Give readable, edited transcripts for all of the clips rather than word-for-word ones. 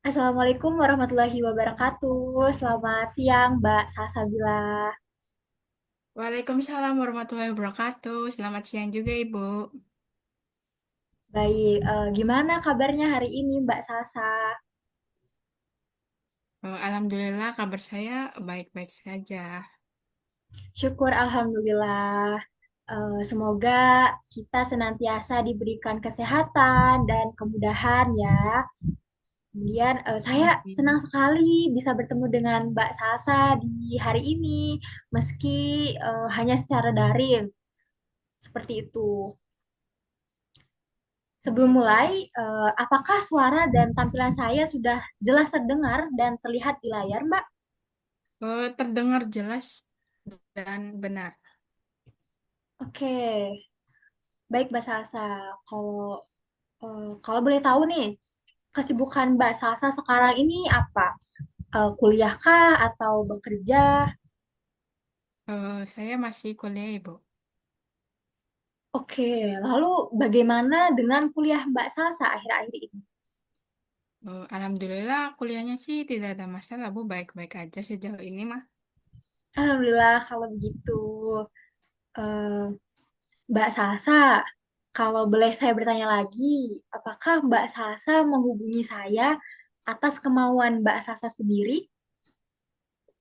Assalamualaikum warahmatullahi wabarakatuh. Selamat siang, Mbak Salsabila. Waalaikumsalam warahmatullahi wabarakatuh. Selamat siang juga, Ibu. Baik, gimana kabarnya hari ini, Mbak Salsa? Alhamdulillah kabar saya baik-baik saja. Syukur Alhamdulillah. Semoga kita senantiasa diberikan kesehatan dan kemudahan ya. Kemudian saya senang Amin. sekali bisa bertemu dengan Mbak Salsa di hari ini, meski hanya secara daring, seperti itu. Sebelum mulai, apakah suara dan tampilan saya sudah jelas terdengar dan terlihat di layar, Mbak? Terdengar jelas dan benar. Oke, baik Mbak Salsa. Kalau boleh tahu nih, kesibukan Mbak Salsa sekarang ini apa? Kuliah kah atau bekerja? Saya masih kuliah, Ibu. Oke, lalu bagaimana dengan kuliah Mbak Salsa akhir-akhir ini? Alhamdulillah kuliahnya sih tidak ada masalah, Bu. Baik-baik aja sejauh ini mah. Alhamdulillah kalau begitu. Eh, Mbak Salsa, kalau boleh saya bertanya lagi, apakah Mbak Salsa menghubungi saya atas kemauan Mbak Salsa sendiri?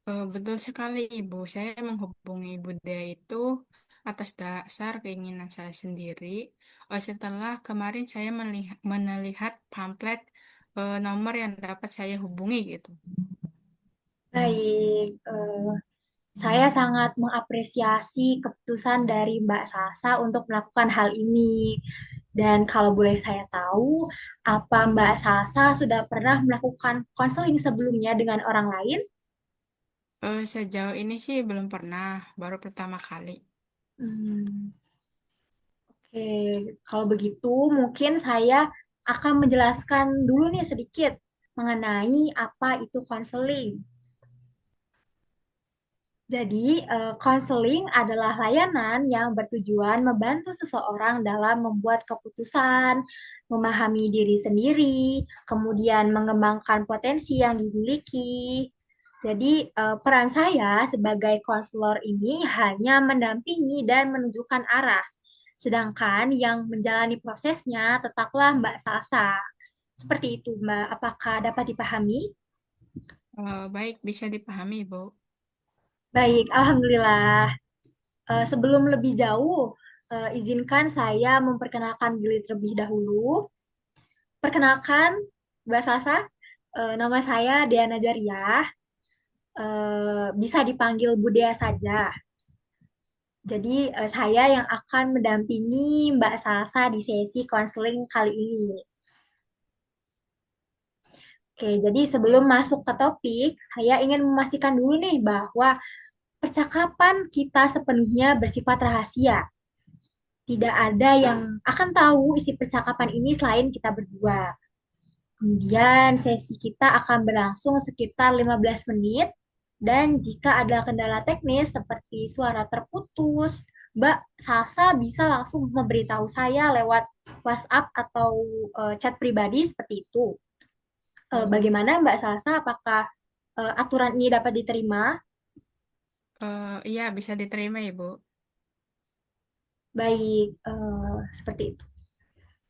Betul sekali, Ibu. Saya menghubungi Ibu Dea itu atas dasar keinginan saya sendiri. Setelah kemarin saya melihat pamflet nomor yang dapat saya hubungi gitu. Baik, saya sangat mengapresiasi keputusan dari Mbak Salsa untuk melakukan hal ini. Dan kalau boleh saya tahu, apa Mbak Salsa sudah pernah melakukan konseling sebelumnya dengan orang lain? Sejauh ini sih belum pernah, baru pertama kali. Hmm, oke, kalau begitu mungkin saya akan menjelaskan dulu nih sedikit mengenai apa itu konseling. Jadi, konseling adalah layanan yang bertujuan membantu seseorang dalam membuat keputusan, memahami diri sendiri, kemudian mengembangkan potensi yang dimiliki. Jadi, peran saya sebagai konselor ini hanya mendampingi dan menunjukkan arah. Sedangkan yang menjalani prosesnya tetaplah Mbak Salsa. Seperti itu, Mbak. Apakah dapat dipahami? Baik, bisa dipahami, Bu. Baik, Alhamdulillah. Sebelum lebih jauh, izinkan saya memperkenalkan diri terlebih dahulu. Perkenalkan, Mbak Sasa, nama saya Dea Najariah, bisa dipanggil Budea saja. Jadi, saya yang akan mendampingi Mbak Salsa di sesi konseling kali ini. Oke, jadi sebelum masuk ke topik, saya ingin memastikan dulu nih bahwa percakapan kita sepenuhnya bersifat rahasia. Tidak ada yang akan tahu isi percakapan ini selain kita berdua. Kemudian sesi kita akan berlangsung sekitar 15 menit dan jika ada kendala teknis seperti suara terputus, Mbak Salsa bisa langsung memberitahu saya lewat WhatsApp atau chat pribadi seperti itu. Oh, Bagaimana Mbak Salsa? Apakah aturan ini dapat diterima? iya bisa diterima, Ibu. Baik, seperti itu.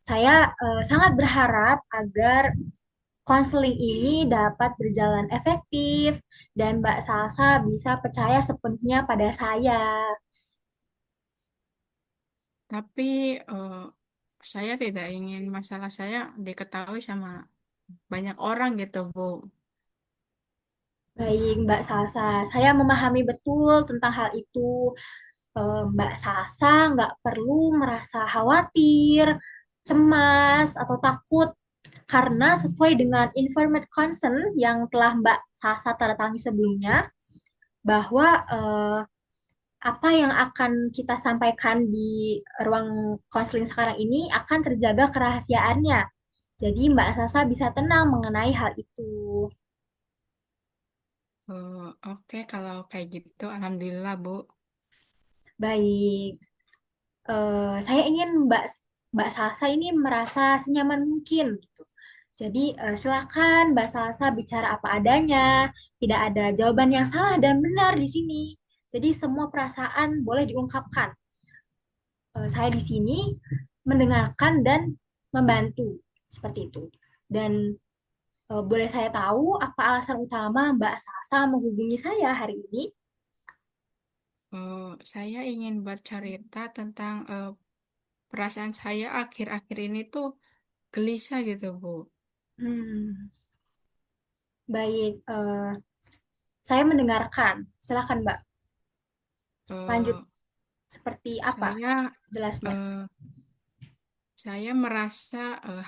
Saya sangat berharap agar konseling ini dapat berjalan efektif dan Mbak Salsa bisa percaya sepenuhnya pada saya. Tapi eh, saya tidak ingin masalah saya diketahui sama banyak orang gitu, Bu. Baik, Mbak Salsa, saya memahami betul tentang hal itu. Mbak Salsa nggak perlu merasa khawatir, cemas, atau takut karena sesuai dengan informed consent yang telah Mbak Salsa tanda tangi sebelumnya, bahwa apa yang akan kita sampaikan di ruang konseling sekarang ini akan terjaga kerahasiaannya. Jadi Mbak Sasa bisa tenang mengenai hal itu. Oke, kalau kayak gitu, Alhamdulillah, Bu. Baik, saya ingin Mbak Sasa ini merasa senyaman mungkin gitu. Jadi silakan Mbak Salsa bicara apa adanya, tidak ada jawaban yang salah dan benar di sini. Jadi semua perasaan boleh diungkapkan. Saya di sini mendengarkan dan membantu seperti itu. Dan boleh saya tahu apa alasan utama Mbak Salsa menghubungi saya hari ini? Saya ingin bercerita tentang perasaan saya akhir-akhir ini tuh gelisah gitu, Bu. Hmm, baik, saya mendengarkan. Silakan Mbak, lanjut. Eh, Seperti apa saya jelasnya? eh, saya merasa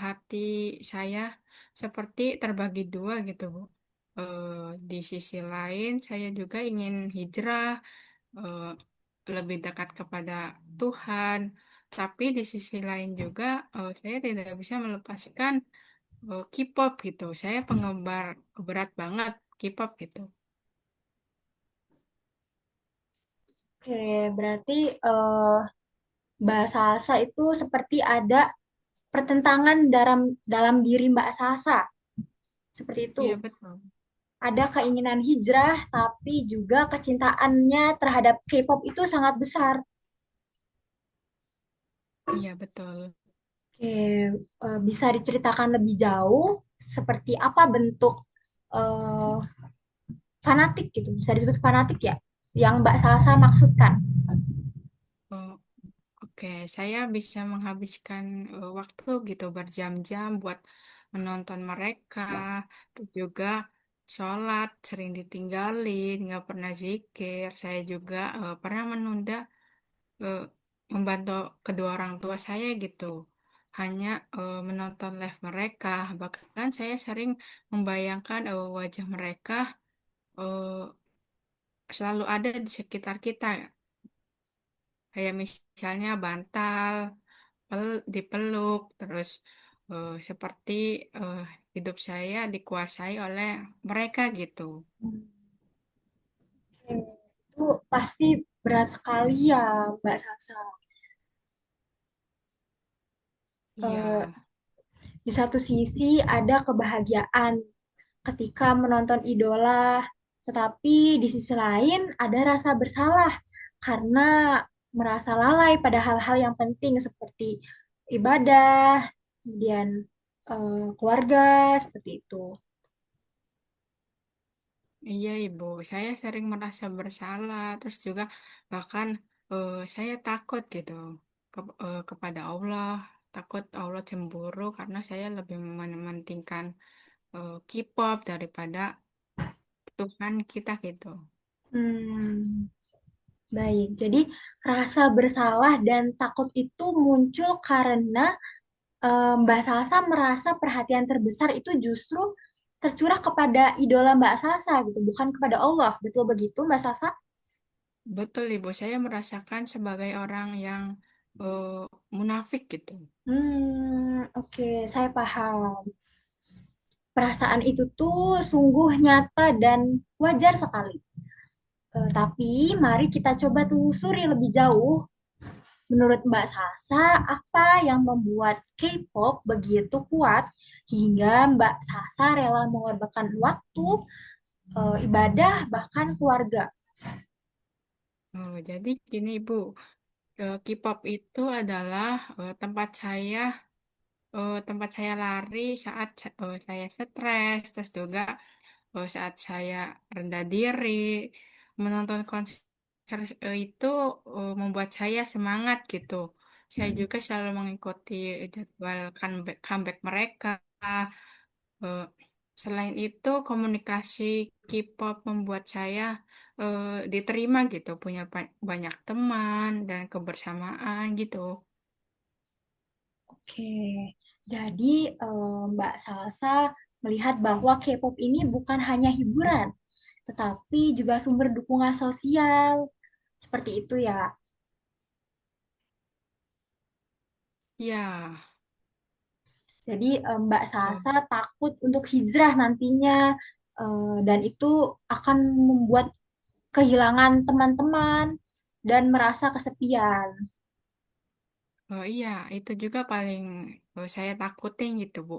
hati saya seperti terbagi dua gitu, Bu. Di sisi lain, saya juga ingin hijrah, eh, lebih dekat kepada Tuhan. Tapi di sisi lain juga, saya tidak bisa melepaskan K-pop gitu. Saya penggemar berat banget K-pop gitu. Oke, berarti Mbak Salsa itu seperti ada pertentangan dalam diri Mbak Salsa. Seperti itu. Iya betul. Ada keinginan hijrah, tapi juga kecintaannya terhadap K-pop itu sangat besar. Iya betul. Oke, bisa diceritakan lebih jauh seperti apa bentuk eh, fanatik gitu, bisa disebut fanatik ya, yang Mbak Salsa maksudkan. Oh, oke, saya bisa menghabiskan waktu gitu berjam-jam buat menonton mereka, terus juga sholat sering ditinggalin, nggak pernah zikir. Saya juga pernah menunda eh, membantu kedua orang tua saya gitu, hanya menonton live mereka. Bahkan saya sering membayangkan wajah mereka eh, selalu ada di sekitar kita, kayak misalnya bantal, dipeluk, terus seperti eh, hidup saya dikuasai oleh mereka gitu. Oke, itu pasti berat sekali ya, Mbak Salsa. Eh, Iya, di satu sisi ada kebahagiaan ketika menonton idola, tetapi di sisi lain ada rasa bersalah karena merasa lalai pada hal-hal yang penting seperti ibadah, kemudian keluarga, seperti itu. iya Ibu, saya sering merasa bersalah, terus juga bahkan saya takut gitu kepada Allah, takut Allah cemburu karena saya lebih mementingkan K-pop daripada Tuhan kita gitu. Hmm, baik. Jadi rasa bersalah dan takut itu muncul karena Mbak Salsa merasa perhatian terbesar itu justru tercurah kepada idola Mbak Salsa gitu, bukan kepada Allah. Betul begitu, Mbak Salsa? Betul Ibu, saya merasakan sebagai orang yang eh, munafik gitu. Oke, saya paham. Perasaan itu tuh sungguh nyata dan wajar sekali. Tapi mari kita coba telusuri lebih jauh. Menurut Mbak Salsa, apa yang membuat K-pop begitu kuat hingga Mbak Salsa rela mengorbankan waktu, ibadah, bahkan keluarga? Oh, jadi gini Ibu, K-pop itu adalah tempat saya lari saat saya stres, terus juga saat saya rendah diri. Menonton konser itu membuat saya semangat gitu. Saya juga selalu mengikuti jadwal comeback mereka. Eh, Selain itu, komunikasi K-pop membuat saya diterima gitu, punya banyak teman dan kebersamaan gitu. Oke, jadi Mbak Salsa melihat bahwa K-pop ini bukan hanya hiburan, tetapi juga sumber dukungan sosial. Seperti itu ya. Ya, Jadi Mbak eh, Salsa takut untuk hijrah nantinya, dan itu akan membuat kehilangan teman-teman dan merasa kesepian. iya, itu juga paling saya takutin gitu, Bu.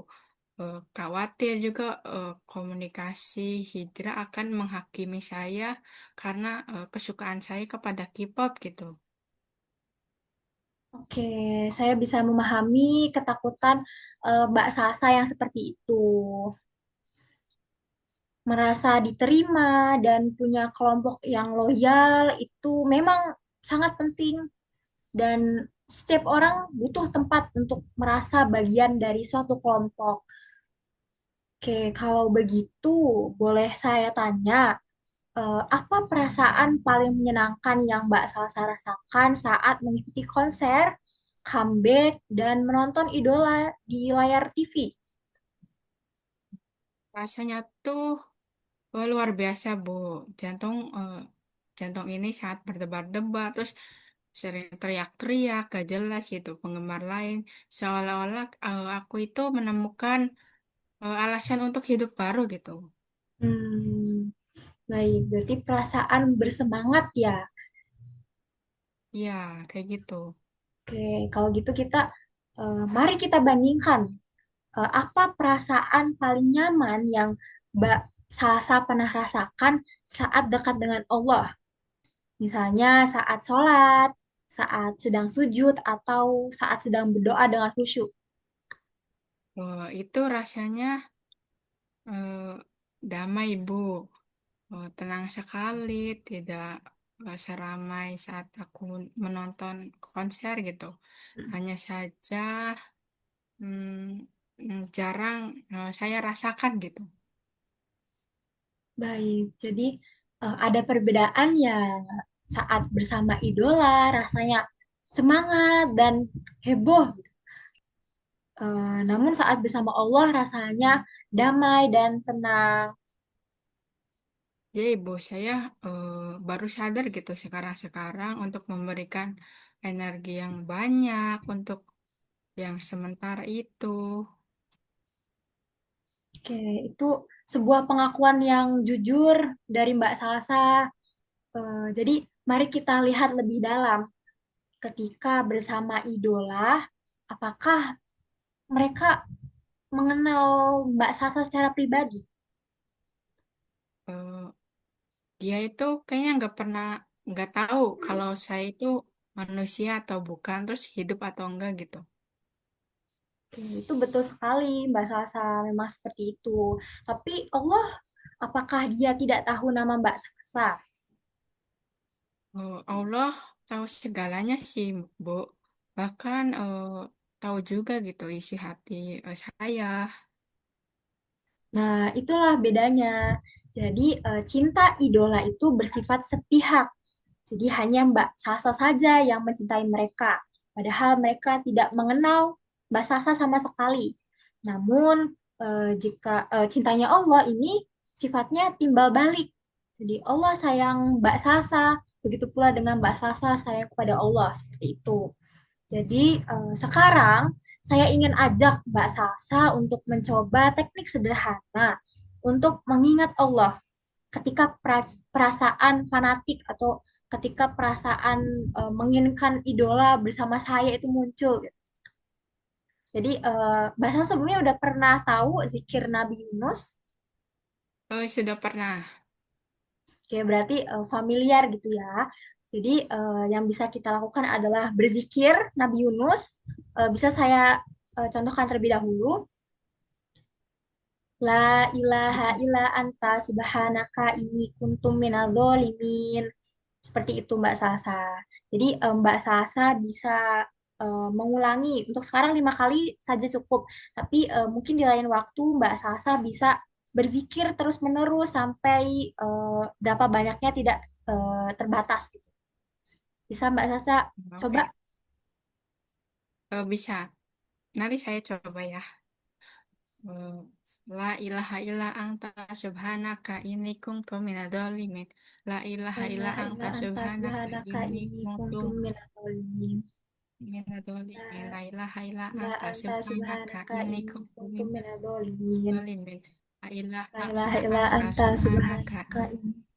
khawatir juga komunikasi hijrah akan menghakimi saya karena kesukaan saya kepada K-pop gitu. Oke, saya bisa memahami ketakutan Mbak Sasa yang seperti itu. Merasa diterima dan punya kelompok yang loyal itu memang sangat penting dan setiap orang butuh tempat untuk merasa bagian dari suatu kelompok. Oke, kalau begitu boleh saya tanya, apa perasaan paling menyenangkan yang Mbak Salsa rasakan saat mengikuti konser, comeback, dan menonton idola di layar TV? Rasanya tuh luar biasa, Bu. Jantung jantung ini sangat berdebar-debar, terus sering teriak-teriak, gak jelas gitu penggemar lain. Seolah-olah aku itu menemukan alasan untuk hidup baru gitu. Hmm, baik, berarti perasaan bersemangat ya. Iya, kayak gitu. Oke, kalau gitu mari kita bandingkan apa perasaan paling nyaman yang Mbak Salsa pernah rasakan saat dekat dengan Allah. Misalnya saat sholat, saat sedang sujud, atau saat sedang berdoa dengan khusyuk. Itu rasanya eh, damai, Bu. Tenang sekali, tidak seramai saat aku menonton konser gitu. Hanya saja jarang saya rasakan gitu. Baik, jadi ada perbedaan ya saat bersama idola, rasanya semangat dan heboh. Namun saat bersama Allah rasanya damai dan tenang. Jadi ibu saya baru sadar gitu sekarang-sekarang untuk memberikan energi yang banyak untuk yang sementara itu. Oke, itu sebuah pengakuan yang jujur dari Mbak Salsa. Jadi mari kita lihat lebih dalam. Ketika bersama idola, apakah mereka mengenal Mbak Salsa secara pribadi? Eh, Dia itu kayaknya nggak tahu kalau saya itu manusia atau bukan, terus hidup atau enggak gitu. Oke, itu betul sekali Mbak Salsa, memang seperti itu. Tapi Allah, apakah dia tidak tahu nama Mbak Salsa? Allah tahu segalanya sih, Bu. Bahkan tahu juga gitu isi hati saya. Nah, itulah bedanya. Jadi, cinta idola itu bersifat sepihak. Jadi, hanya Mbak Salsa saja yang mencintai mereka. Padahal mereka tidak mengenal Mbak Salsa sama sekali. Namun, jika cintanya Allah ini sifatnya timbal balik. Jadi, Allah sayang Mbak Salsa, begitu pula dengan Mbak Salsa sayang kepada Allah, seperti itu. Jadi sekarang saya ingin ajak Mbak Salsa untuk mencoba teknik sederhana untuk mengingat Allah ketika perasaan fanatik atau ketika perasaan menginginkan idola bersama saya itu muncul. Gitu. Jadi Mbak Salsa sebelumnya udah pernah tahu zikir Nabi Yunus. Sudah pernah. Oke, berarti familiar gitu ya. Jadi yang bisa kita lakukan adalah berzikir Nabi Yunus. Bisa saya contohkan terlebih dahulu. La ilaha illa anta subhanaka inni kuntum minadz dzalimin. Seperti itu Mbak Salsa. Jadi Mbak Salsa bisa mengulangi untuk sekarang 5 kali saja cukup. Tapi mungkin di lain waktu Mbak Salsa bisa berzikir terus-menerus sampai berapa banyaknya tidak terbatas gitu. Bisa Mbak Salsa coba. Oke. Bisa. Nanti saya coba ya. Eh, La ilaha illa anta subhanaka inni kuntu minadzalimin. La ilaha La illa ilaha illa anta anta subhanaka subhanaka inni inni kuntu kuntum minadz dzalimin. minadzalimin. La ilaha illa La anta anta subhanaka subhanaka inni inni kuntu kuntum minadz dzalimin. minadzalimin. La La ilaha ilaha illa illa anta anta subhanaka subhanaka inni kuntu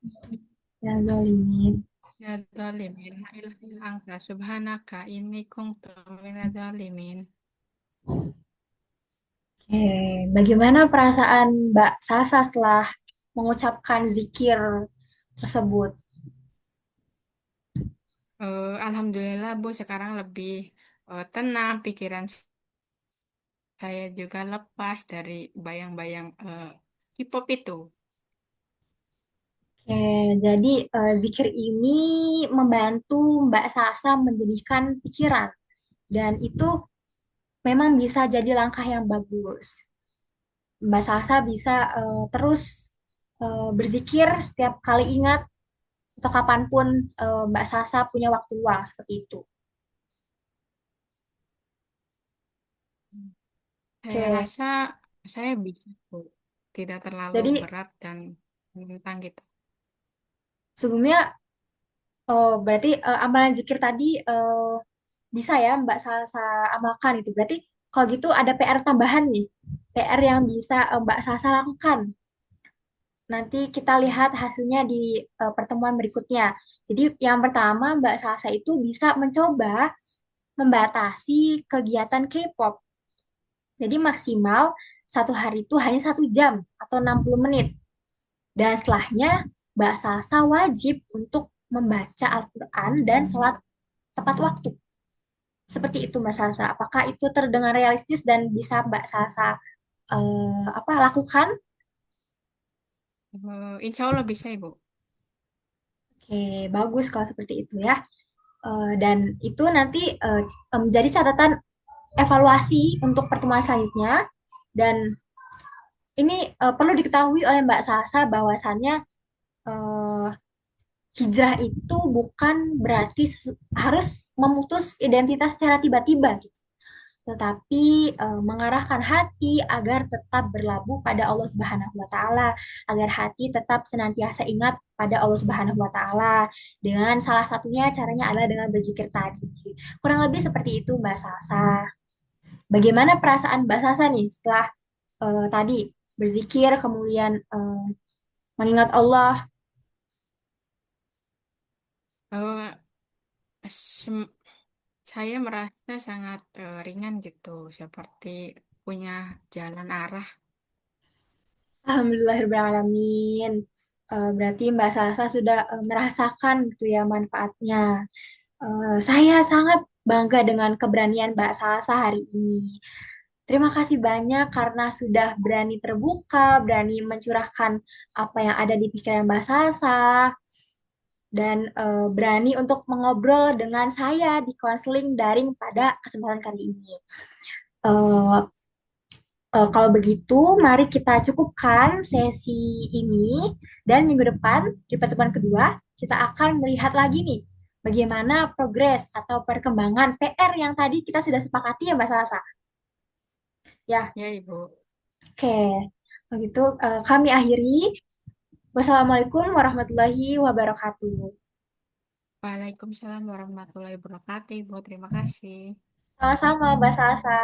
minadz dzalimin. minadzalimin. La ilaha illa anta subhanaka inni kuntu minadzalimin. Oke. Bagaimana perasaan Mbak Sasa setelah mengucapkan zikir tersebut? Alhamdulillah Bu sekarang lebih tenang, pikiran saya juga lepas dari bayang-bayang K-pop itu. Oke, jadi zikir ini membantu Mbak Sasa menjadikan pikiran dan itu memang bisa jadi langkah yang bagus. Mbak Sasa bisa terus berzikir setiap kali ingat atau kapanpun Mbak Sasa punya waktu luang seperti itu. Saya Oke, rasa saya bisa Bu, tidak terlalu jadi berat dan menentang gitu. sebelumnya berarti amalan zikir tadi bisa ya Mbak Sasa amalkan itu. Berarti kalau gitu ada PR tambahan nih, PR yang bisa Mbak Sasa lakukan. Nanti kita lihat hasilnya di pertemuan berikutnya. Jadi yang pertama Mbak Sasa itu bisa mencoba membatasi kegiatan K-pop. Jadi maksimal satu hari itu hanya 1 jam atau 60 menit. Dan setelahnya Mbak Sasa wajib untuk membaca Al-Quran dan sholat tepat waktu. Seperti itu Mbak Sasa. Apakah itu terdengar realistis dan bisa Mbak Sasa lakukan? Insya Allah bisa Ibu. Oke, bagus kalau seperti itu ya. Dan itu nanti menjadi catatan evaluasi untuk pertemuan selanjutnya. Dan ini perlu diketahui oleh Mbak Sasa bahwasannya eh, hijrah itu bukan berarti harus memutus identitas secara tiba-tiba gitu, tetapi mengarahkan hati agar tetap berlabuh pada Allah Subhanahu wa taala, agar hati tetap senantiasa ingat pada Allah Subhanahu wa taala. Dengan salah satunya caranya adalah dengan berzikir tadi. Kurang lebih seperti itu Mbak Sasa. Bagaimana perasaan Mbak Sasa nih setelah tadi berzikir kemudian mengingat Allah? Eh, sem- saya merasa sangat ringan gitu, seperti punya jalan arah. Alhamdulillahirrahmanirrahim. Berarti Mbak Sasa sudah merasakan gitu ya manfaatnya. Saya sangat bangga dengan keberanian Mbak Sasa hari ini. Terima kasih banyak karena sudah berani terbuka, berani mencurahkan apa yang ada di pikiran Mbak Sasa, dan berani untuk mengobrol dengan saya di konseling daring pada kesempatan kali ini. Eh, kalau begitu, mari kita cukupkan sesi ini dan minggu depan di pertemuan kedua kita akan melihat lagi nih bagaimana progres atau perkembangan PR yang tadi kita sudah sepakati ya Mbak Salsa. Ya, Ya Ibu. oke. Kalau gitu kami akhiri. Wassalamualaikum warahmatullahi wabarakatuh. Waalaikumsalam warahmatullahi wabarakatuh Ibu. Terima kasih. Sama-sama Mbak Salsa.